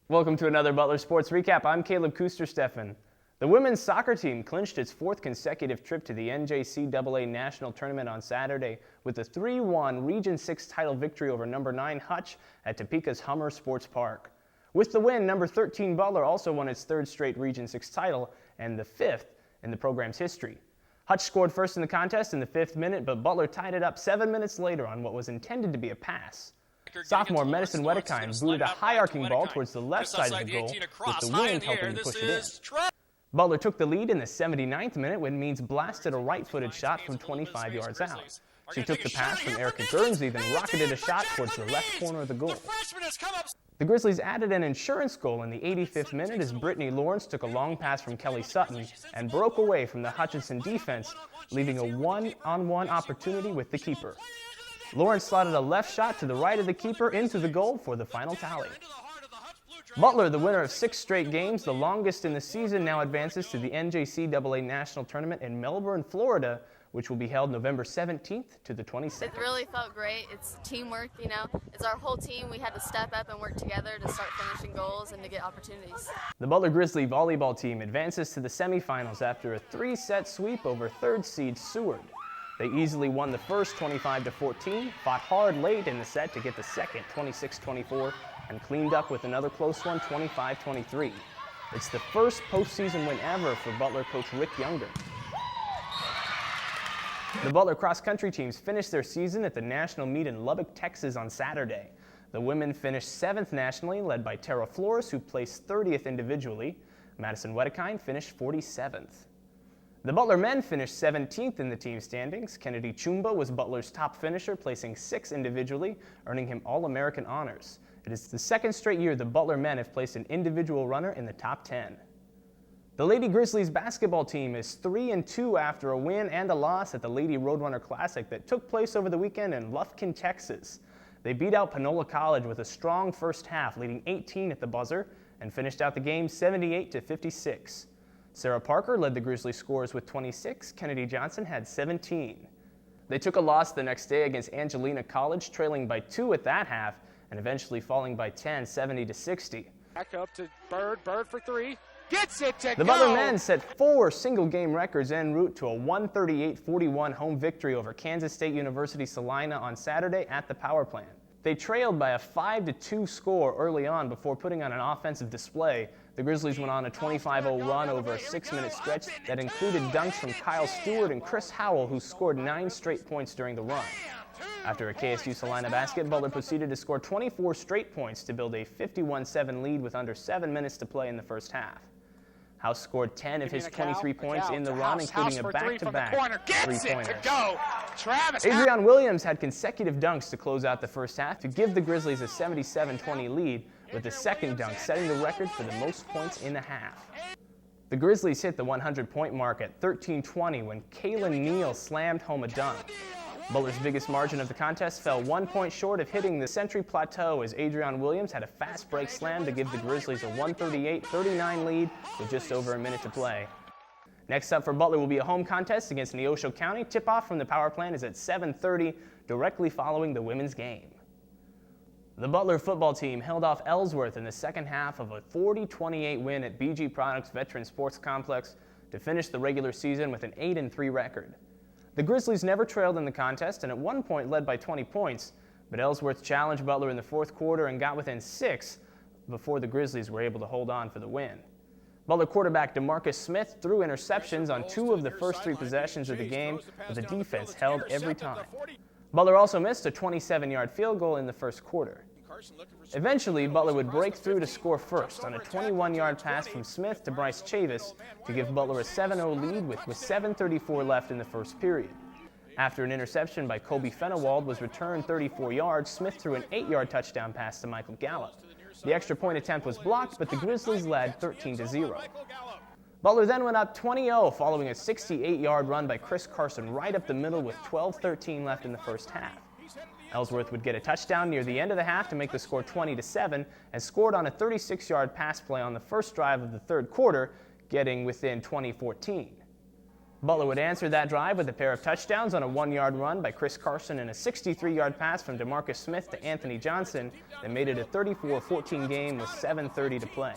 Welcome to another Butler Sports Recap. I'm Kuestersteffen. The women's soccer team clinched its fourth consecutive trip to the NJCAA National Tournament on Saturday with a 3-1 Region 6 title victory over number 9 Hutch at Topeka's Hummer Sports Park. With the win, number 13 Butler also won its third straight Region 6 title and the fifth in the program's history. Hutch scored first in the contest in the 5th minute, but Butler tied it up 7 minutes later on what was intended to be a pass. Sophomore Madison Wedekind booted a high-arcing ball towards the left side of the goal, with the wind helping to push it in. Butler took the lead in the 79th minute when Means blasted a right-footed shot from 25 yards out. She took the pass from Erica Guernsey, then rocketed a shot towards the left corner of the goal. The Grizzlies added an insurance goal in the 85th minute as Brittany Lawrence took a long pass from Kelly Sutton and broke away from the Hutchinson defense, leaving a one-on-one opportunity with the keeper. Lawrence slotted a left shot to the right of the keeper into the goal for the final tally. Butler, the winner of 6 straight games, the longest in the season, now advances to the NJCAA National Tournament in Melbourne, Florida, which will be held November 17th to the 22nd. It really felt great. It's teamwork, you know. It's our whole team. We had to step up and work together to start finishing goals and to get opportunities. The Butler Grizzly volleyball team advances to the semifinals after a 3-set sweep over 3rd seed Seward. They easily won the first 25-14, fought hard late in the set to get the second 26-24, and cleaned up with another close one 25-23. It's the first postseason win ever for Butler coach Rick Younger. The Butler cross-country teams finished their season at the national meet in Lubbock, Texas on Saturday. The women finished 7th nationally, led by Tara Flores, who placed 30th individually. Madison Wedekind finished 47th. The Butler men finished 17th in the team standings. Kennedy Chumba was Butler's top finisher, placing 6th individually, earning him All-American honors. It is the 2nd straight year the Butler men have placed an individual runner in the top 10. The Lady Grizzlies basketball team is 3-2 after a win and a loss at the Lady Roadrunner Classic that took place over the weekend in Lufkin, Texas. They beat out Panola College with a strong first half, leading 18 at the buzzer, and finished out the game 78-56. Sarah Parker led the Grizzly scorers with 26. Kennedy Johnson had 17. They took a loss the next day against Angelina College, trailing by 2 at that half, and eventually falling by 10, 70-60. Back up to Bird for 3. Gets it to The Butler men set 4 single-game records en route to a 138-41 home victory over Kansas State University Salina on Saturday at the power plant. They trailed by a 5-2 score early on before putting on an offensive display. The Grizzlies went on a 25-0 run over a 6-minute stretch that included dunks from Kyle Stewart and Chris Howell, who scored 9 straight points during the run. After a KSU Salina basket, Butler proceeded to score 24 straight points to build a 51-7 lead with under 7 minutes to play in the first half. House scored 10 of his 23 points in the run, including a back-to-back three-pointer. Adrian Williams had consecutive dunks to close out the first half to give the Grizzlies a 77-20 lead, with the second dunk setting the record for the most points in a half. The Grizzlies hit the 100-point mark at 13-20 when Kaylin Neal slammed home a dunk. Butler's biggest margin of the contest fell 1 point short of hitting the Century Plateau as Adrian Williams had a fast break slam to give the Grizzlies a 138-39 lead with just over a minute to play. Next up for Butler will be a home contest against Neosho County. Tip-off from the power plant is at 7:30, directly following the women's game. The Butler football team held off Ellsworth in the second half of a 40-28 win at BG Products Veteran Sports Complex to finish the regular season with an 8-3 record. The Grizzlies never trailed in the contest and at one point led by 20 points, but Ellsworth challenged Butler in the 4th quarter and got within 6 before the Grizzlies were able to hold on for the win. Butler quarterback DeMarcus Smith threw interceptions on 2 of the first 3 possessions of the game, but the defense held every time. Butler also missed a 27-yard field goal in the first quarter. Eventually, Butler would break through to score first on a 21-yard pass from Smith to Bryce Chavis to give Butler a 7-0 lead with 7:34 left in the first period. After an interception by Kobe Fenewald was returned 34 yards, Smith threw an 8-yard touchdown pass to Michael Gallup. The extra point attempt was blocked, but the Grizzlies led 13-0. Butler then went up 20-0 following a 68-yard run by Chris Carson right up the middle with 12:13 left in the first half. Ellsworth would get a touchdown near the end of the half to make the score 20-7 and scored on a 36-yard pass play on the first drive of the 3rd quarter, getting within 20-14. Butler would answer that drive with a pair of touchdowns on a 1-yard run by Chris Carson and a 63-yard pass from DeMarcus Smith to Anthony Johnson that made it a 34-14 game with 7:30 to play.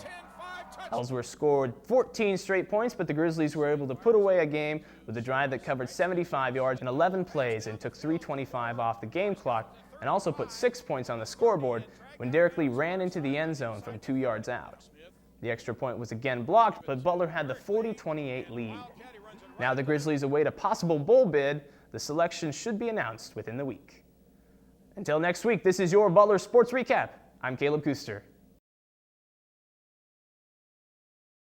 Ellsworth scored 14 straight points, but the Grizzlies were able to put away a game with a drive that covered 75 yards in 11 plays and took 3:25 off the game clock, and also put 6 points on the scoreboard when Derek Lee ran into the end zone from 2 yards out. The extra point was again blocked, but Butler had the 40-28 lead. Now the Grizzlies await a possible bowl bid. The selection should be announced within the week. Until next week, this is your Butler Sports Recap. I'm Caleb Kuester.